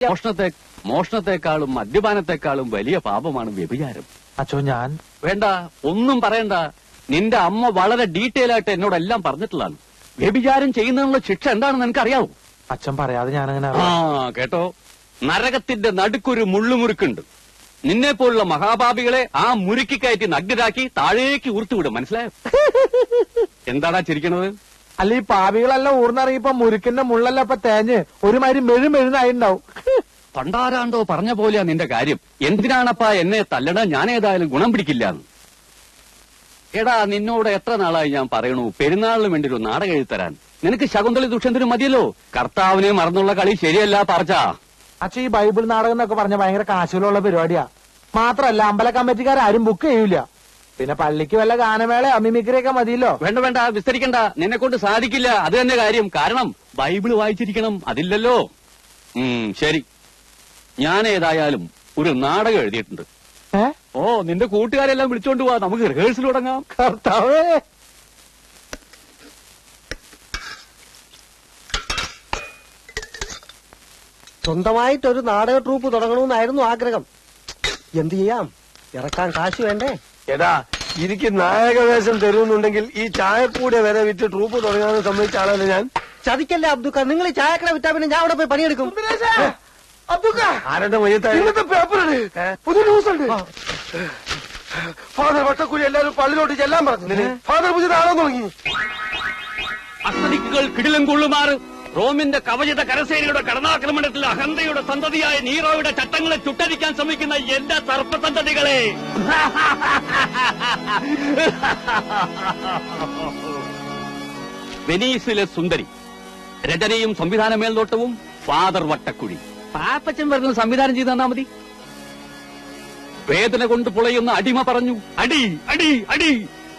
മോഷണത്തെക്കാളും മദ്യപാനത്തെക്കാളും വലിയ പാപമാണ് വ്യഭിചാരം. അച്ഛോ ഞാൻ വേണ്ട, ഒന്നും പറയണ്ട. നിന്റെ അമ്മ വളരെ ഡീറ്റെയിൽ ആയിട്ട് എന്നോടെല്ലാം പറഞ്ഞിട്ടുള്ളതാണ്. വ്യഭിചാരം ചെയ്യുന്നതിനുള്ള ശിക്ഷ എന്താണെന്ന് എനിക്കറിയാവൂ. അച്ഛൻ പറയാതെ ഞാനങ്ങനെ കേട്ടോ, നരകത്തിന്റെ നടുക്കൊരു മുള്ളുമുറുക്കുണ്ട്. നിന്നെ പോലുള്ള മഹാപാപികളെ ആ മുറുക്കി കയറ്റി നഗ്നരാക്കി താഴേക്ക് ഊർത്തുവിടും. മനസ്സിലായോ? എന്താടാ ചിരിക്കണത്? അല്ല, ഈ പാപികളെല്ലാം ഊർന്നിറങ്ങിയപ്പോ മുരുക്കിന്റെ മുള്ളല്ല ഇപ്പൊ തേഞ്ഞ് ഒരുമാതിരി മെഴുമെഴുന്നായിണ്ടാവും. പണ്ടാരാണ്ടോ പറഞ്ഞ പോലെയാ നിന്റെ കാര്യം. എന്തിനാണപ്പാ എന്നെ തല്ലണ? ഞാൻ ഏതായാലും ഗുണം പിടിക്കില്ല. എടാ, നിന്നോട് എത്ര നാളായി ഞാൻ പറയണു പെരുന്നാളിന് വേണ്ടി ഒരു നാടകം എഴുതരാൻ. നിനക്ക് ശകുന്തളി ദുഷ്യന്തനും മതിയല്ലോ. കർത്താവിനെ മറന്നുള്ള കളി ശരിയല്ല പറച്ച. അച്ഛൻ ഈ ബൈബിൾ നാടകം എന്നൊക്കെ പറഞ്ഞ ഭയങ്കര കാശുകളുള്ള പരിപാടിയാ. മാത്രല്ല അമ്പല കമ്മിറ്റിക്കാരും ബുക്ക് ചെയ്യൂല. പിന്നെ പള്ളിക്ക് വല്ല ഗാനമേള മിമിക്രിയൊക്കെ മതിയല്ലോ. വേണ്ട വേണ്ട, വിസ്തരിക്കണ്ട. നിന്നെ കൊണ്ട് സാധിക്കില്ല. അത് തന്നെ കാര്യം. കാരണം ബൈബിള് വായിച്ചിരിക്കണം. അതില്ലല്ലോ. ശരി, ഞാൻ ഏതായാലും ഒരു നാടകം എഴുതിയിട്ടുണ്ട്. നിന്റെ കൂട്ടുകാരെല്ലാം വിളിച്ചോണ്ട് പോവാ. നമുക്ക് റിഹേഴ്സൽ തുടങ്ങാം. കർത്താവേ, സ്വന്തമായിട്ടൊരു നാടക ട്രൂപ്പ് തുടങ്ങണമെന്നായിരുന്നു ആഗ്രഹം. എന്ത് ചെയ്യാം, ഇറക്കാൻ കാശ് വേണ്ടേ? എടാ, എനിക്ക് നായകവേഷം തരുന്നുണ്ടെങ്കിൽ ഈ ചായക്കൂടെ വരെ വിറ്റ് ട്രൂപ്പ് തുടങ്ങാൻ സമ്മതിച്ച ആളല്ലേ ഞാൻ. ചതിക്കല്ലേ അബ്ദുക്ക, നിങ്ങൾ ഈ ചായക്കട വിറ്റാ പിന്നെ ഞാൻ അവിടെ പോയി പണിയെടുക്കും. ആരുടെ മയ്യത്തായി പേപ്പറാണ്, പുതിയ ന്യൂസ് ഉണ്ട്. ഫാദർ വട്ടക്കൂലി എല്ലാവരും പള്ളിയിലോട്ട് ചെല്ലാൻ പറഞ്ഞു. ഫാദർ പുതിയ നാളെ തുടങ്ങി. അസ്തനിക്കുകൾ കിടിലം കൊള്ളുമാറ് റോമിന്റെ കവചിത കരസേനയുടെ കടന്നാക്രമണത്തിൽ അഹന്തയുടെ സന്തതിയായ നീറോയുടെ ചട്ടങ്ങളെ ചുട്ടരിക്കാൻ ശ്രമിക്കുന്ന എന്റെ സർപ്പസന്തതികളെ, വെനീസിലെ സുന്ദരി, രചനയും സംവിധാന മേൽനോട്ടവും ഫാദർ വട്ടക്കുഴി. പാപ്പച്ചൻ വരുന്ന സംവിധാനം ചെയ്ത് തന്നാ മതി. വേദന കൊണ്ട് പുളയുന്ന അടിമ പറഞ്ഞു, അടി അടി അടി,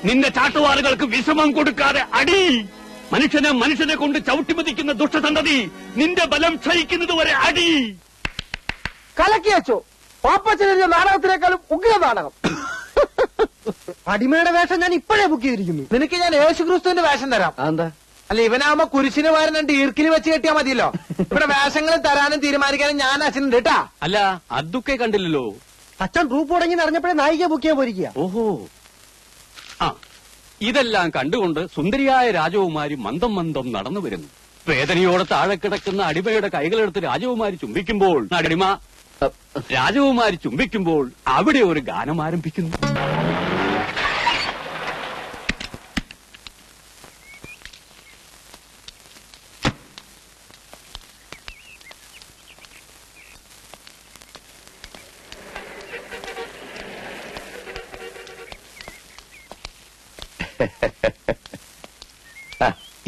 നിന്റെ ചാട്ടുവാറുകൾക്ക് വിശ്രമം കൊടുക്കാതെ അടി. മനുഷ്യനെ കൊണ്ട് ചവിട്ടിമതിക്കുന്ന ദുഷ്ടസന്തതി, നിന്റെ ബലം ക്ഷയിക്കുന്നതുവരെ അടി. കലക്കി വെച്ചോ. പാപ്പച്ചനെഴുതിയ നാടകത്തിനേക്കാളും ഉഗ്ര നാടകം. അടിമയുടെ വേഷം ഞാൻ ഇപ്പോഴേ ബുക്ക് ചെയ്തിരിക്കുന്നു. നിനക്ക് ഞാൻ യേശുക്രിസ്തുവിന്റെ വേഷം തരാം. എന്താ? അല്ല, ഇവനാവുമ്പോ കുരിശിന് പകരം രണ്ട് ഈർക്കിന് വെച്ച് കെട്ടിയാ മതിയല്ലോ. ഇവിടെ വേഷങ്ങൾ തരാനും തീരുമാനിക്കാനും ഞാൻ അച്ഛനുണ്ട് കേട്ടാ. അല്ല, അതൊക്കെ കണ്ടില്ലല്ലോ. അച്ഛൻ ട്രൂപ്പ് തുടങ്ങി അറിഞ്ഞപ്പോഴേ നായിക ബുക്ക് ചെയ്യാൻ പോയിരിക്കുക. ഓഹോ, ഇതെല്ലാം കണ്ടുകൊണ്ട് സുന്ദരിയായ രാജകുമാരി മന്ദം മന്ദം നടന്നു വരുന്നു. വേദനയോടെ താഴെ കിടക്കുന്ന അടിമയുടെ കൈകളെടുത്ത് രാജകുമാരി ചുംബിക്കുമ്പോൾ അവിടെ ഒരു ഗാനം ആരംഭിക്കുന്നു.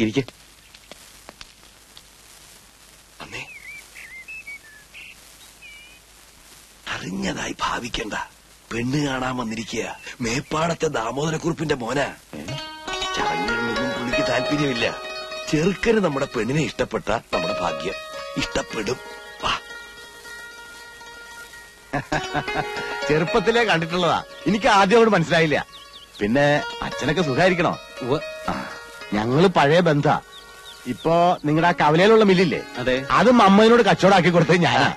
ഇരിക്കെ. അമ്മേ, അറിഞ്ഞതായി ഭാവിക്കണ്ട. പെണ്ണ് കാണാൻ വന്നിരിക്കുക മേപ്പാടത്തെ ദാമോദരക്കുറിപ്പിന്റെ മോനാ. ചടങ്ങുകളിലൊന്നും പുള്ളിക്ക് താല്പര്യമില്ല. ചെറുക്കന് നമ്മുടെ പെണ്ണിനെ ഇഷ്ടപ്പെട്ട നമ്മുടെ ഭാഗ്യം. ഇഷ്ടപ്പെടും. ചെറുപ്പത്തിലേ കണ്ടിട്ടുള്ളതാ. എനിക്ക് ആദ്യം അവിടെ മനസ്സിലായില്ല. പിന്നെ അച്ഛനൊക്കെ സുഖായിരിക്കണോ? ഞങ്ങള് പഴയ ബന്ധ. ഇപ്പൊ നിങ്ങളുടെ ആ കവലയിലുള്ള മില്ലില്ലേ, അതെ, അത് മമ്മനോട് കച്ചവടാക്കി കൊടുത്തത് ഞാനാ.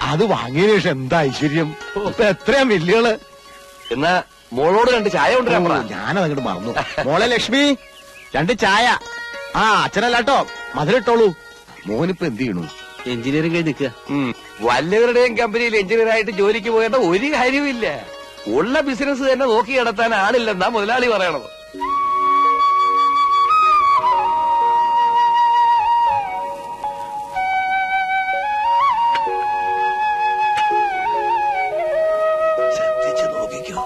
അത് വാങ്ങിയതിനു ശേഷം എന്താ ഐശ്വര്യം. ഇപ്പൊ എത്രയാ മില്ലുകള്. എന്നാ മോളോട് 2 ചായ കൊണ്ടുവരാൻ പറ. ഞാനതങ്ങോട്ട് മറന്നു. മോളെ ലക്ഷ്മി, 2 ചായ. അച്ഛനല്ലാട്ടോ, മധുരിട്ടോളൂ. മോനിപ്പോ എന്ത് ചെയ്യണു? എഞ്ചിനീയറിംഗ് കഴിഞ്ഞ് നിൽക്കുക. വല്ലവരുടെയും കമ്പനിയിൽ എഞ്ചിനീയറായിട്ട് ജോലിക്ക് പോകേണ്ട ഒരു കാര്യമില്ല. ഉള്ള ബിസിനസ് തന്നെ നോക്കി നടത്താൻ ആളില്ലെന്നാ മുതലാളി പറയണത്. ശ്രദ്ധിച്ചു നോക്കിക്കോ.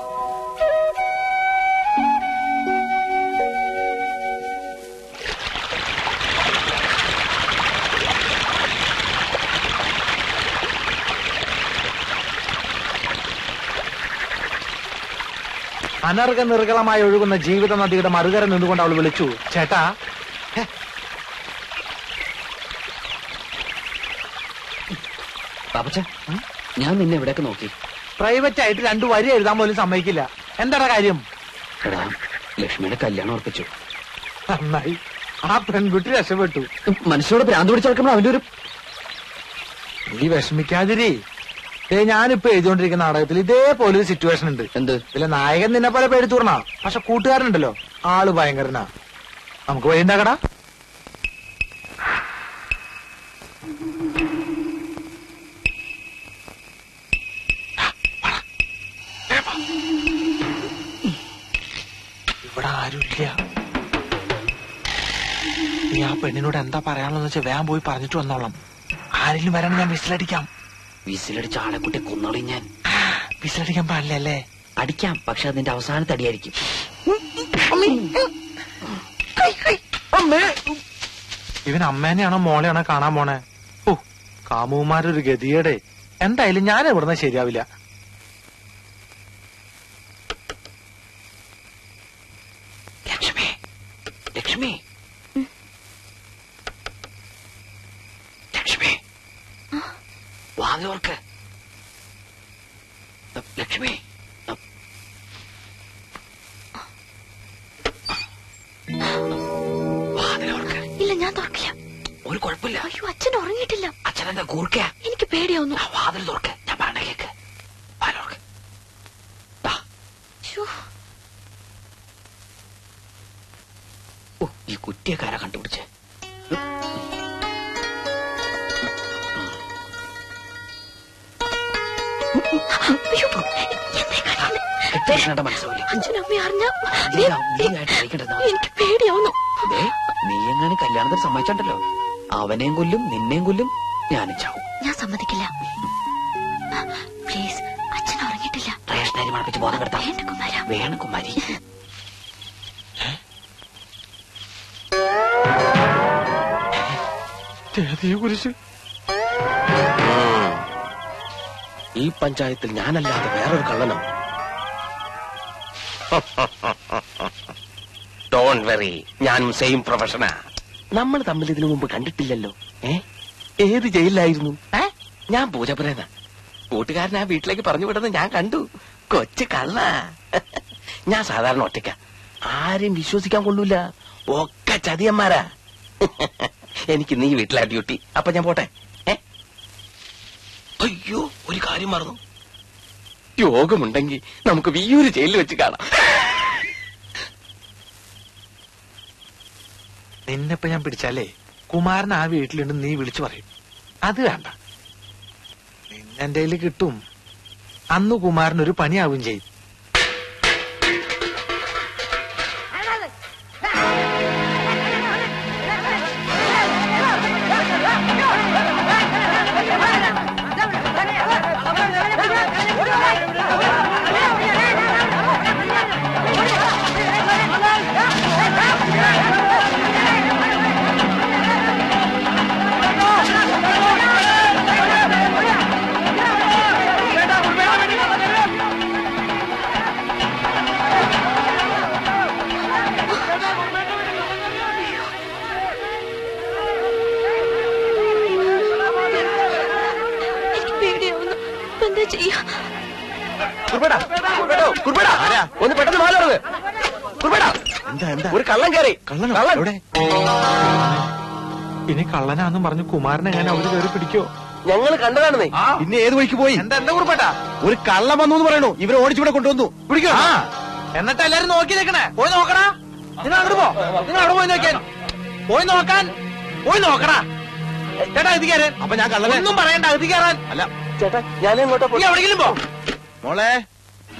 അനർഘ നിർഗളമായി ഒഴുകുന്ന ജീവിത നദിയുടെ മറുകര നിന്നുകൊണ്ട് അവൾ വിളിച്ചു, ചേട്ടാ. പാപ്പച്ച, ഞാൻ നിന്നെ എവിടെയൊക്കെ നോക്കി. പ്രൈവറ്റ് ആയിട്ട് 2 വരി എഴുതാൻ പോലും സമ്മതിക്കില്ല. എന്താണ് കാര്യം? എടാ, ലക്ഷ്മിയുടെ കല്യാണം ഉറപ്പിച്ചു. നന്നായി, ആ പെൺകുട്ടി രക്ഷപ്പെട്ടു. മനുഷ്യരോട് ഭ്രാന്ത് പിടിച്ചെടുക്കുമ്പോൾ അവന്റെ ഒരു നീ വിഷമിക്കാതിരി. ഞാനിപ്പോ എഴുതിക്കൊണ്ടിരിക്കുന്ന നാടകത്തിൽ ഇതേപോലെ ഒരു സിറ്റുവേഷൻ ഉണ്ട്. എന്ത്? ഇതിലെ നായകൻ നിന്നെ പോലെ പേടിത്തൂർണ, പക്ഷെ കൂട്ടുകാരനുണ്ടല്ലോ ആള് ഭയങ്കരനാ. നമുക്ക് വഴി ഉണ്ടാക്കടാ. ഇവിടെ ആരുമില്ല. നീ ആ പെണ്ണിനോട് എന്താ പറയാനുള്ളതെന്ന് വെച്ചാൽ വേഗം പോയി പറഞ്ഞിട്ട് വന്നോളാം. ആരെങ്കിലും വരാൻ ഞാൻ വിസിലടിക്കാം. വിസിലടിച്ച ആളെക്കുട്ടി കൊന്നോളി ഞാൻ. വിസിലടിക്കാൻ പാടില്ലല്ലേ? അടിക്കാം, പക്ഷെ അതിന്റെ അവസാനത്തെ അടിയായിരിക്കും. ഇവൻ അമ്മേനെയാണോ മോളെയാണോ കാണാൻ പോണേ? ഓ, കാമുമാരൊരു ഗതിയുടെ. എന്തായാലും ഞാൻ ഇവിടുന്ന് ശരിയാവില്ല. ലക്ഷ്മി, ലക്ഷ്മി, ലക്ഷ്മി, വാതിലോർക്ക്. ലക്ഷ്മി, വാതിലോർക്ക്. ഇല്ല, ഞാൻ തുറക്കില്ല. ഒരു കുഴപ്പമില്ല. അയ്യോ, അച്ഛൻ ഉറങ്ങിയിട്ടില്ല. അച്ഛനെന്താ കൂർക്ക? എനിക്ക് പേടിയാവുന്നു. വാതിൽ തുറക്ക്, ഞാൻ പറഞ്ഞ കേക്ക്. വാതിലോർക്ക്. ശ്ശോ. ഓ, ഈ കുറ്റിയക്കാരാ കണ്ടുപിടിച്ച്. അയ്യോ, എന്തായി കാണിക്കുന്നെ? കെട്ടിയ മനസ്സിലാവില്ല. അച്ഛനും അമ്മയും അറിഞ്ഞാ എനിക്ക് പേടിയാവുന്നു. നീ എങ്ങനെ കല്യാണത്തിന് സമ്മതിച്ചോ, അവനെയും കൊല്ലും നിന്നെയും കൊല്ലും, ഞാനും ചാവും. ഞാൻ സമ്മതിക്കില്ല. പ്ലീസ്, അച്ഛൻ ഉറങ്ങിയിട്ടില്ല. റേഷനരി മണപ്പിച്ച് ബോധം കെടുത്താം. വേണ്ട കുമാര. വേണം കുമാരി. കുരിശ്. ഈ പഞ്ചായത്തിൽ ഞാനല്ലാതെ വേറൊരു കള്ളനോ? ഡോണ്ട് വെറി, ഞാനും സെയിം പ്രൊഫഷനാ. നമ്മൾ തമ്മിൽ ഇതിനു മുമ്പ് കണ്ടിട്ടില്ലല്ലോ. ഏത് ജയിലിലായിരുന്നു? ഞാൻ പൂജപ്പുരേന. കൂട്ടുകാരൻ ആ വീട്ടിലേക്ക് പറഞ്ഞു വിടുന്നത് ഞാൻ കണ്ടു. കൊച്ചു കള്ള. ഞാൻ സാധാരണ ഒറ്റയ്ക്ക. ആരെയും വിശ്വസിക്കാൻ കൊള്ളൂല. ഒക്കെ ചതിയന്മാരാ. എനിക്ക് നീ വീട്ടിലാ ഡ്യൂട്ടി. അപ്പൊ ഞാൻ പോട്ടെ. അയ്യോ, ഒരു കാര്യം മറന്നു. യോഗമുണ്ടെങ്കിൽ നമുക്ക് വിയ്യൂര് ജയിലിൽ വെച്ച് കാണാം. നിന്നെപ്പോ ഞാൻ പിടിച്ചാലേ കുമാരൻ ആ വീട്ടിലുണ്ട് നീ വിളിച്ചു പറയും. അത് വേണ്ട, നിന്നെന്റെ കയ്യിൽ കിട്ടും. അന്ന് കുമാരൻ ഒരു പണിയാവും ചെയ്യും. ഒന്ന് പെട്ടെന്ന് മാറുന്നത്. ഒരു കള്ളൻ കയറി. കള്ളൻ ഇനി കള്ളനാന്നും പറഞ്ഞു കുമാരനെ എങ്ങനെ അവര് കയറി പിടിക്കോ? ഞങ്ങൾ കണ്ടതാണെന്നേ. പിന്നെ ഏത് വഴിക്ക് പോയി? എന്താ കുറിപ്പേട്ടാ? ഒരു കള്ളം വന്നു എന്ന് പറയണു. ഇവരെ ഓടിച്ചിവിടെ കൊണ്ടുവന്നു. പിടിക്കോ? എന്നിട്ട് എല്ലാരും നോക്കി നിൽക്കണേ. പോയി നോക്കടാ. നിങ്ങൾ അങ്ങോട്ട് പോ. നിങ്ങൾ അവിടെ പോയി നോക്കാൻ. പോയി നോക്കാൻ. പോയി നോക്കടാ. ചേട്ടാ ഇത് കയറാൻ. അപ്പൊ ഞാൻ കള്ളനെ ഒന്നും പറയണ്ട. ഇത് കയറാൻ. അല്ല ചേട്ടാ, ഞാൻ എങ്ങോട്ടാ നീ എവിടെയെങ്കിലും പോ. മോളെ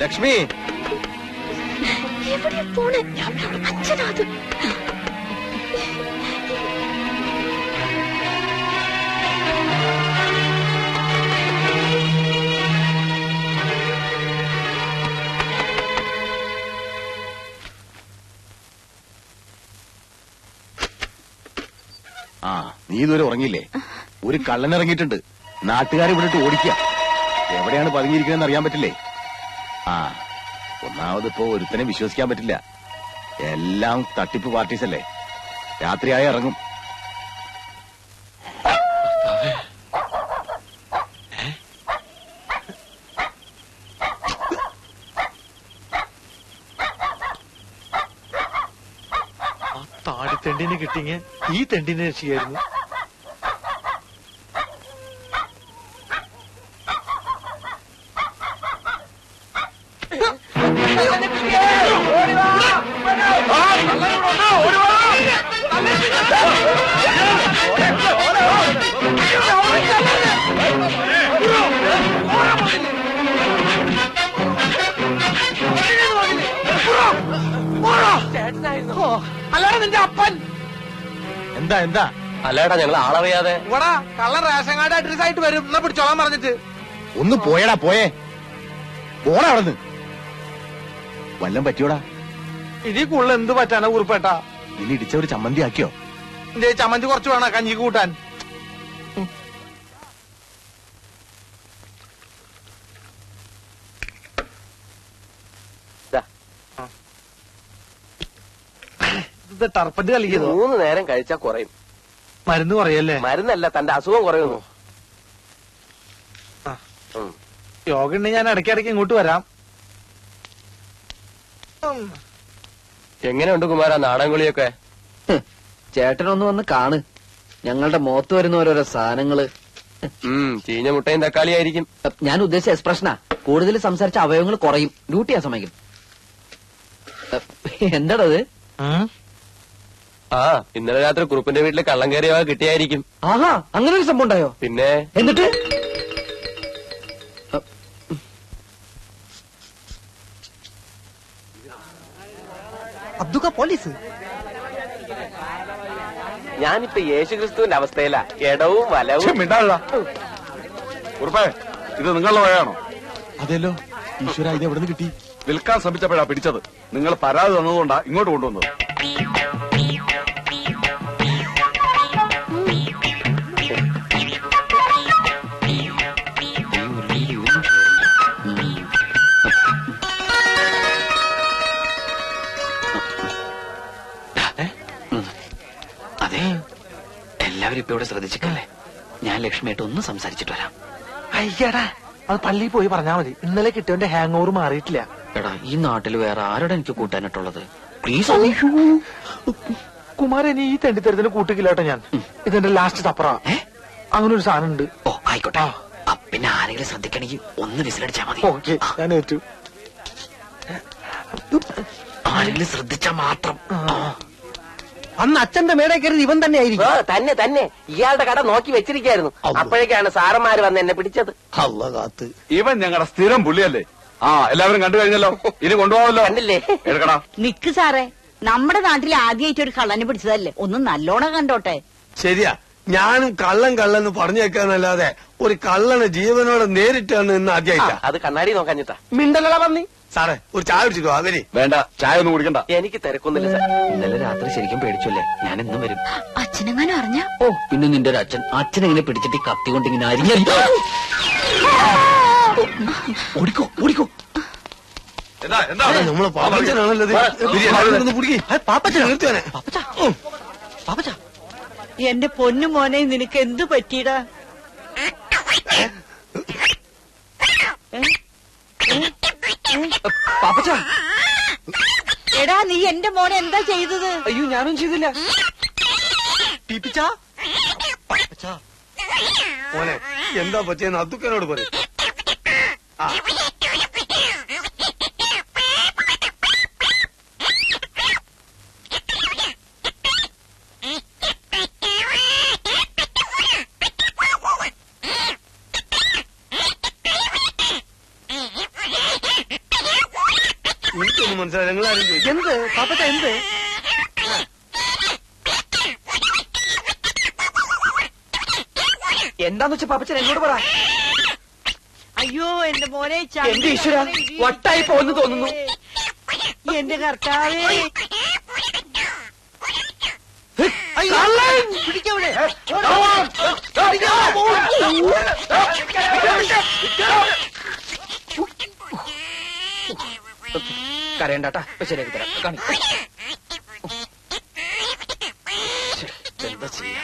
ലക്ഷ്മി. എവിടെയാ പോണേ? അച്ഛനാ അത്. ആ, നീ ഇതുവരെ ഉറങ്ങിയില്ലേ? ഒരു കള്ളൻ ഇറങ്ങിയിട്ടുണ്ട്. നാട്ടുകാരെ വിട്ടിട്ട് ഓടിക്കുക. എവിടെയാണ് പതുങ്ങിയിരിക്കണെന്ന് അറിയാൻ പറ്റില്ലേ? ആ, ഒന്നാമതിപ്പോ ഒരുത്തനെ വിശ്വസിക്കാൻ പറ്റില്ല. എല്ലാം തട്ടിപ്പ് പാർട്ടീസ് അല്ലേ. രാത്രിയായി ഇറങ്ങും. താടിത്തെണ്ടിനെ കിട്ടിങ്ങ ഈ തെണ്ടിനെ രക്ഷിക്കായിരുന്നു. അല്ലാതെ നിന്റെ അപ്പൻ എന്താ എന്താ അല്ലേടാ ഞങ്ങൾ ആളറിയാതെ ഇവിടെ കള്ള റേഷൻ കാർഡ് അഡ്രസ് ആയിട്ട് വരും എന്നാ പിടിച്ചോളാൻ പറഞ്ഞിട്ട്. ഒന്ന് പോയടാ പോയേ പോടാ അവിടുന്ന്. വല്ലം പറ്റിയോടാ? ഇനി കൂടുതൽ എന്ത് പറ്റാനാ കുറിപ്പേട്ടാ? ഇനി ഇടിച്ച ഒരു ചമ്മന്തി ആക്കിയോ? എന്റെ ചമ്മന്തി കുറച്ച് വേണം കഞ്ഞിക്ക് കൂട്ടാൻ. ഇത് ടർപ്പന്റ് കളിക്കുന്നു. 3 നേരം കഴിച്ചാ കുറയും. മരുന്ന് കുറയല്ലേ? മരുന്നല്ല, തന്റെ അസുഖം കുറയുന്നു. യോഗ ഉണ്ടെങ്കിൽ ഞാൻ ഇടയ്ക്കിടയ്ക്ക് ഇങ്ങോട്ട് വരാം. എങ്ങനെയുണ്ട് കുമാര നാടൻകുളിയൊക്കെ? ചേട്ടനൊന്ന് വന്ന് കാണ്. ഞങ്ങളുടെ മുഖത്ത് വരുന്ന ഓരോരോ സാധനങ്ങള്. ചീഞ്ഞ മുട്ടയും തക്കാളിയായിരിക്കും. ഞാൻ ഉദ്ദേശിച്ച എക്സ്പ്രഷനാ. കൂടുതൽ സംസാരിച്ച അവയവങ്ങൾ കുറയും. ഡ്യൂട്ടിയാ സമയം. എന്താടത്? ഇന്നലെ രാത്രി കുറുപ്പിന്റെ വീട്ടിൽ കള്ളം കയറിയ കിട്ടിയായിരിക്കും. ആഹാ, അങ്ങനെ ഒരു സംഭവം ഉണ്ടായോ? പിന്നെ എന്നിട്ട് അബ്ദുക്ക പോലീസ്. ഞാനിപ്പോ യേശുക്രിസ്തുവിന്റെ അവസ്ഥയിലാ. ഇടവും വലവും. ഉറപ്പേ ഇത് നിങ്ങളുടെ വഴയാണോ? അതെല്ലോ. ഈശ്വര, ഇത് എവിടെ നിന്ന് കിട്ടി? വിൽക്കാൻ ശ്രമിച്ചപ്പോഴാ പിടിച്ചത്. നിങ്ങൾ പരാതി തന്നതുകൊണ്ടാ ഇങ്ങോട്ട് കൊണ്ടുവന്നത്. അതെ, എല്ലാവരും ഇപ്പൊ ഇവിടെ ശ്രദ്ധിച്ചിട്ടല്ലേ. ഞാൻ ലക്ഷ്മിയായിട്ട് ഒന്ന് സംസാരിച്ചിട്ട് വരാം. അയ്യടാ, അത് പള്ളിയിൽ പോയി പറഞ്ഞാ മതി. ഇന്നലെ കിട്ടിയവന്റെ ഹാങ് ഓവർ മാറിയിട്ടില്ല. എടാ, ഈ നാട്ടിൽ വേറെ ആരോടെ എനിക്ക് കൂട്ടാനായിട്ടുള്ളത്? പ്ലീസ്. കുമാരൻ ഈ തെണ്ടിത്തരത്തിന് കൂട്ടിക്കില്ലാട്ടോ ഞാൻ. ഇതെന്റെ ലാസ്റ്റ് തപ്പറ. അങ്ങനെ ഒരു സാധനം ഉണ്ട്. ഓ ആയിക്കോട്ടെ. പിന്നെ ആരെങ്കിലും ശ്രദ്ധിക്കണമെങ്കിൽ ഒന്ന് വിസിലടിച്ചാ മതി. ഓക്കെ, ഞാൻ ഏറ്റു. ആരെങ്കിലും ശ്രദ്ധിച്ചാ മാത്രം. അന്ന് അച്ഛന്റെ മേടെ കയറി ഇവൻ തന്നെ ആയിരിക്കും. തന്നെ തന്നെ ഇയാളുടെ കട നോക്കി വെച്ചിരിക്കായിരുന്നു. അപ്പോഴേക്കാണ് സാറന്മാര് വന്ന് എന്നെ പിടിച്ചത്. ഇവൻ ഞങ്ങളുടെ സ്ഥിരം പുള്ളിയല്ലേ. എല്ലാവരും കണ്ടു കഴിഞ്ഞല്ലോ. ഇനി കൊണ്ടുപോകാമല്ലോ. കണ്ടില്ലേ? എടുക്കടാ. നിക്ക് സാറേ, നമ്മുടെ നാട്ടിൽ ആദ്യമായിട്ട് ഒരു കള്ളനെ പിടിച്ചതല്ലേ, ഒന്ന് നല്ലോണം കണ്ടോട്ടെ. ശരിയാ, ഞാനും കള്ളൻ പറഞ്ഞേക്കാന്നല്ലാതെ ഒരു കള്ളനെ ജീവനോടെ നേരിട്ടാണ് ഇന്ന് ആദ്യമായിട്ടാ. അത് കണ്ണാടി നോക്കാഞ്ഞിട്ടാ. മിണ്ടലട പന്നി. സാറേ ഒരു ചായ കുടിച്ചിട്ടോ? അവര് വേണ്ട, ചായ ഒന്നും കുടിക്കണ്ട. എനിക്ക് തിരക്കൊന്നുമില്ല സാർ. ഇന്നലെ രാത്രി ശരിക്കും പേടിച്ചല്ലേ. ഞാൻ എന്നും വരും. അച്ഛനെങ്ങാനും അറിഞ്ഞ? ഓ, പിന്നെ നിന്റെ ഒരു അച്ഛനെങ്ങനെ പിടിച്ചിട്ട് കത്തി കൊണ്ടിങ്ങനെ അരിഞ്ഞ. ഓടിക്കോ ഓടിക്കോ. നമ്മള് പാപ്പച്ചനാണല്ലത്. പാപ്പച്ചൻ നിർത്തിയാനെ. പാപ്പച്ച, എന്റെ പൊന്നു മോനെ, നിനക്ക് എന്തു പറ്റിയടാ? പാപ്പച്ച, എടാ, നീ എന്റെ മോനെ എന്താ ചെയ്തത്? അയ്യോ ഞാനും ചെയ്തില്ല. പീപ്പിച്ച, മോനെ എന്താ പറ്റിയെന്ന് അബ്ദുക്കനോട് പറയും. എനിക്കൊന്നും മനസ്സിലായി. നിങ്ങളാരും ചോദിച്ചു എന്ത് പാപ്പച്ച, എന്ത്? എന്താന്ന് വെച്ചാ പാപ്പച്ചൻ എന്നോട് പറ. അയ്യോ എന്റെ മോനെ, എന്റെ ഈശ്വരാ, വട്ടായി പോന്ന് തോന്നുന്നു. എന്റെ കർത്താവേ, പിടിക്കവിടെ. കരയണ്ടാട്ടാ, ശരിയാക്കി തരാം. കാണി. എന്താ ചെയ്യാ?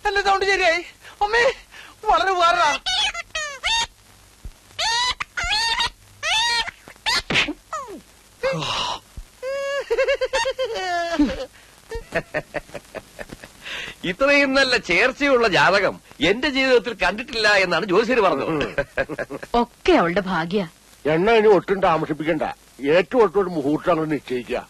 എന്റെ സൗണ്ട് ശരിയായി. അമ്മേ, വളരെ ഉപകാരാ. ഇത്രയും നല്ല ചേർച്ചയുള്ള ജാതകം എന്റെ ജീവിതത്തിൽ കണ്ടിട്ടില്ല എന്നാണ് ജ്യോതിഷര് പറഞ്ഞത്. ഒക്കെ അവളുടെ ഭാഗ്യ. എണ്ണ ഇനി ഒട്ടും താമസിപ്പിക്കണ്ട. ഏറ്റവും ഒട്ടൊരു മുഹൂർത്തം അങ്ങ് നിശ്ചയിക്കുക.